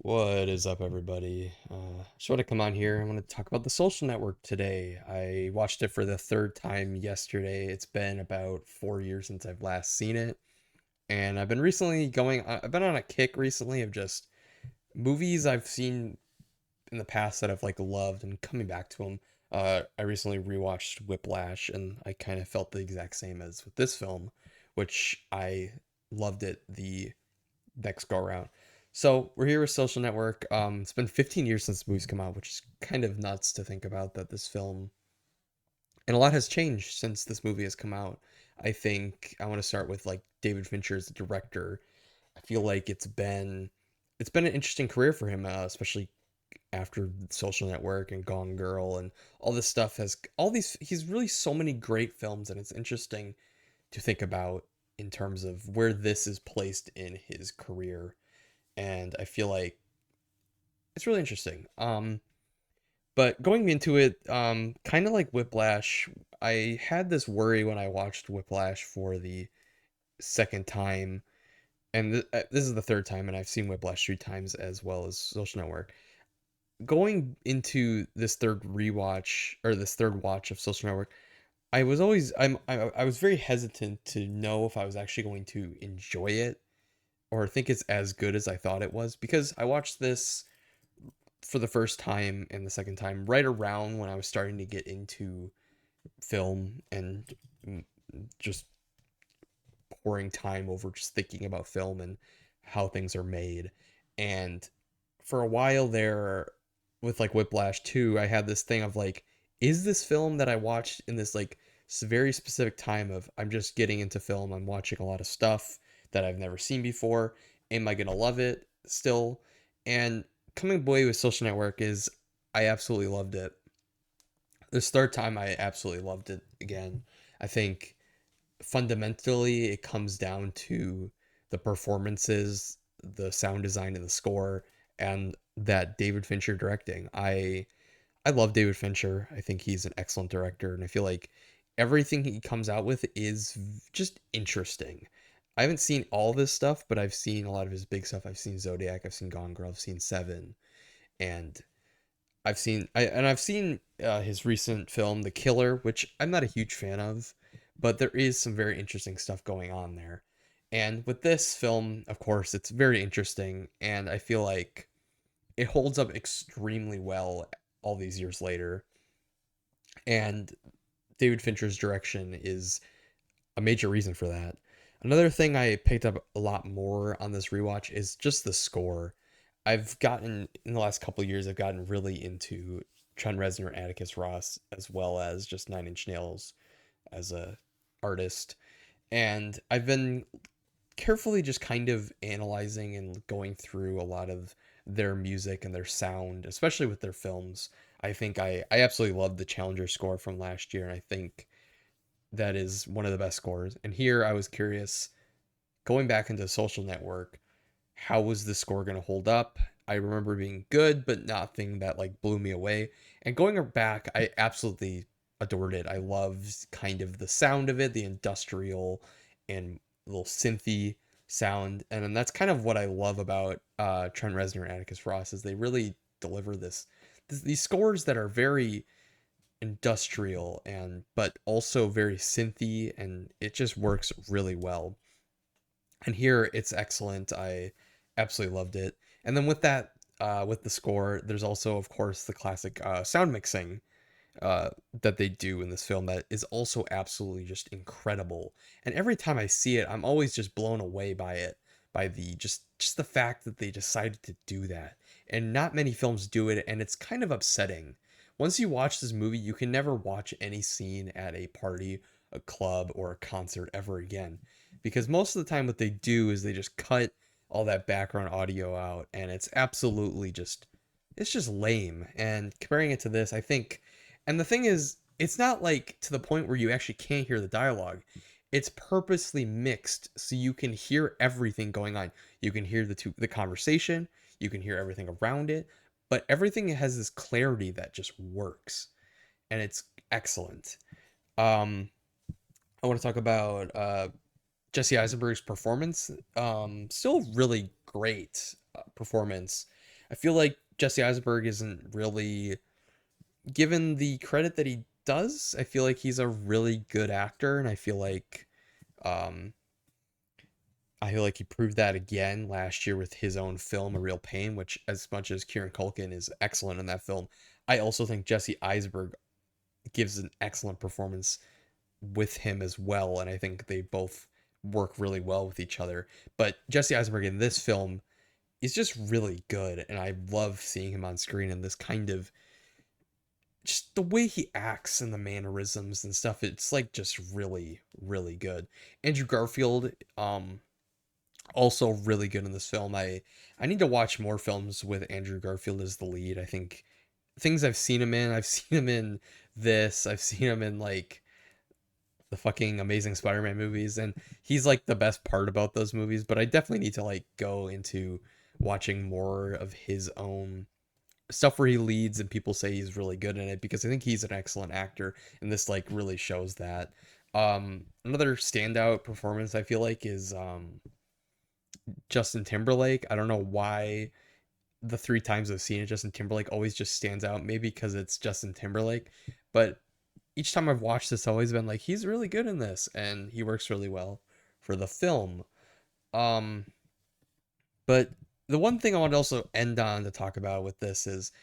What is up, everybody? Just want to come on here. I want to talk about The Social Network today. I watched it for the third time yesterday. It's been about 4 years since I've last seen it, and I've been on a kick recently of just movies I've seen in the past that I've loved and coming back to them. I recently rewatched Whiplash, and I kind of felt the exact same as with this film, which I loved it the next go around. So we're here with Social Network. It's been 15 years since the movie's come out, which is kind of nuts to think about that this film and a lot has changed since this movie has come out. I think I want to start with David Fincher as a director. I feel like it's been an interesting career for him, especially after Social Network and Gone Girl and all this stuff has all these he's really so many great films, and it's interesting to think about in terms of where this is placed in his career, and I feel like it's really interesting. But going into it, kind of like Whiplash, I had this worry when I watched Whiplash for the second time, and this is the third time, and I've seen Whiplash 3 times as well as Social Network. Going into this third rewatch or this third watch of Social Network, I was very hesitant to know if I was actually going to enjoy it or think it's as good as I thought it was, because I watched this for the first time and the second time right around when I was starting to get into film and mm, just pouring time over just thinking about film and how things are made. And for a while there with Whiplash 2, I had this thing of is this film that I watched in this very specific time of I'm just getting into film, I'm watching a lot of stuff that I've never seen before. Am I gonna love it still? And coming away with Social Network is I absolutely loved it. This third time I absolutely loved it again. I think fundamentally it comes down to the performances, the sound design and the score, and that David Fincher directing. I love David Fincher. I think he's an excellent director, and I feel like everything he comes out with is just interesting. I haven't seen all this stuff, but I've seen a lot of his big stuff. I've seen Zodiac, I've seen Gone Girl, I've seen Seven, and I've seen his recent film The Killer, which I'm not a huge fan of, but there is some very interesting stuff going on there. And with this film, of course, it's very interesting, and I feel like it holds up extremely well all these years later. And David Fincher's direction is a major reason for that. Another thing I picked up a lot more on this rewatch is just the score. I've gotten in the last couple of years, I've gotten really into Trent Reznor, Atticus Ross, as well as just Nine Inch Nails as a artist, and I've been carefully just kind of analyzing and going through a lot of their music and their sound, especially with their films. I think I absolutely love the Challenger score from last year, and I think that is one of the best scores. And here I was curious, going back into Social Network, how was the score going to hold up? I remember being good, but nothing that blew me away. And going back, I absolutely adored it. I loved kind of the sound of it, the industrial and little synthy sound. And then that's kind of what I love about Trent Reznor and Atticus Ross is they really deliver these scores that are very industrial and but also very synthy, and it just works really well. And here it's excellent. I absolutely loved it. And then with that, with the score, there's also, of course, the classic sound mixing that they do in this film that is also absolutely just incredible. And every time I see it, I'm always just blown away by it, by the just the fact that they decided to do that. And not many films do it, and it's kind of upsetting. Once you watch this movie, you can never watch any scene at a party, a club, or a concert ever again. Because most of the time what they do is they just cut all that background audio out, and it's just lame. And comparing it to this, I think, and the thing is, it's not to the point where you actually can't hear the dialogue. It's purposely mixed so you can hear everything going on. You can hear the conversation, you can hear everything around it, but everything has this clarity that just works, and it's excellent. Um, I want to talk about Jesse Eisenberg's performance. Still really great performance. I feel like Jesse Eisenberg isn't really given the credit that he does. I feel like he's a really good actor, and um, I feel like he proved that again last year with his own film, A Real Pain, which, as much as Kieran Culkin is excellent in that film, I also think Jesse Eisenberg gives an excellent performance with him as well, and I think they both work really well with each other. But Jesse Eisenberg in this film is just really good, and I love seeing him on screen in this kind of just the way he acts and the mannerisms and stuff. It's like just really, really good. Andrew Garfield, also really good in this film. I need to watch more films with Andrew Garfield as the lead. I think things I've seen him in, I've seen him in this, I've seen him in like the fucking Amazing Spider-Man movies, and he's like the best part about those movies, but I definitely need to like go into watching more of his own stuff where he leads and people say he's really good in it, because I think he's an excellent actor and this like really shows that. Another standout performance I feel like is Justin Timberlake. I don't know why the three times I've seen it, Justin Timberlake always just stands out. Maybe because it's Justin Timberlake, but each time I've watched this, I've always been like, he's really good in this, and he works really well for the film. Um, but the one thing I want to also end on to talk about with this is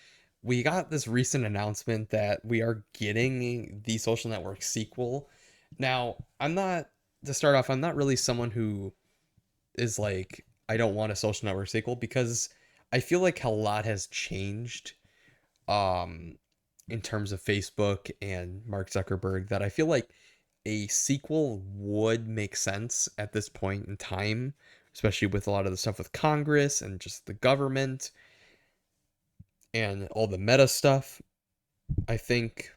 we got this recent announcement that we are getting the Social Network sequel. Now, to start off, I'm not really someone who is like, I don't want a Social Network sequel, because I feel like a lot has changed um in terms of Facebook and Mark Zuckerberg, that I feel like a sequel would make sense at this point in time, especially with a lot of the stuff with Congress and just the government and all the meta stuff. I think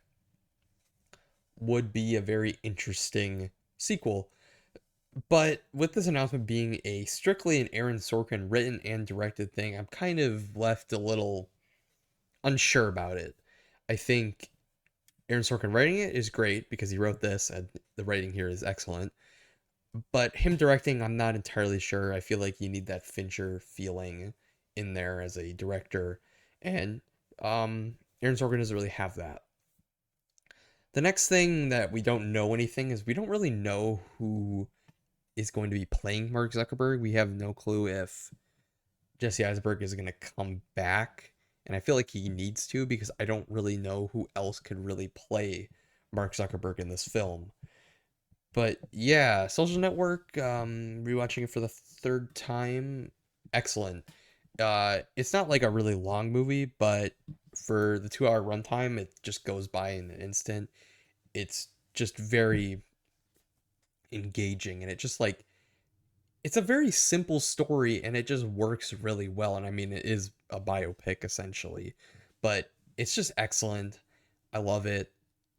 would be a very interesting sequel. But with this announcement being a strictly an Aaron Sorkin written and directed thing, I'm kind of left a little unsure about it. I think Aaron Sorkin writing it is great because he wrote this and the writing here is excellent. But him directing, I'm not entirely sure. I feel like you need that Fincher feeling in there as a director, and Aaron Sorkin doesn't really have that. The next thing that we don't know anything is we don't really know who is going to be playing Mark Zuckerberg. We have no clue if Jesse Eisenberg is going to come back, and I feel like he needs to, because I don't really know who else could really play Mark Zuckerberg in this film. But yeah, Social Network, rewatching it for the third time, excellent. It's not like a really long movie, but for the 2 hour runtime, it just goes by in an instant. It's just very engaging, and it just like it's a very simple story, and it just works really well. And I mean, it is a biopic essentially, but it's just excellent. I love it.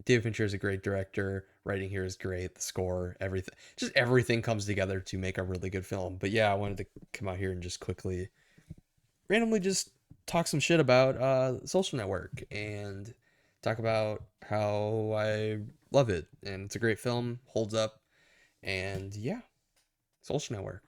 David Fincher is a great director. Writing here is great. The score, everything, just everything comes together to make a really good film. But yeah, I wanted to come out here and just quickly, randomly, just talk some shit about Social Network and talk about how I love it, and it's a great film, holds up, and yeah, Social Network.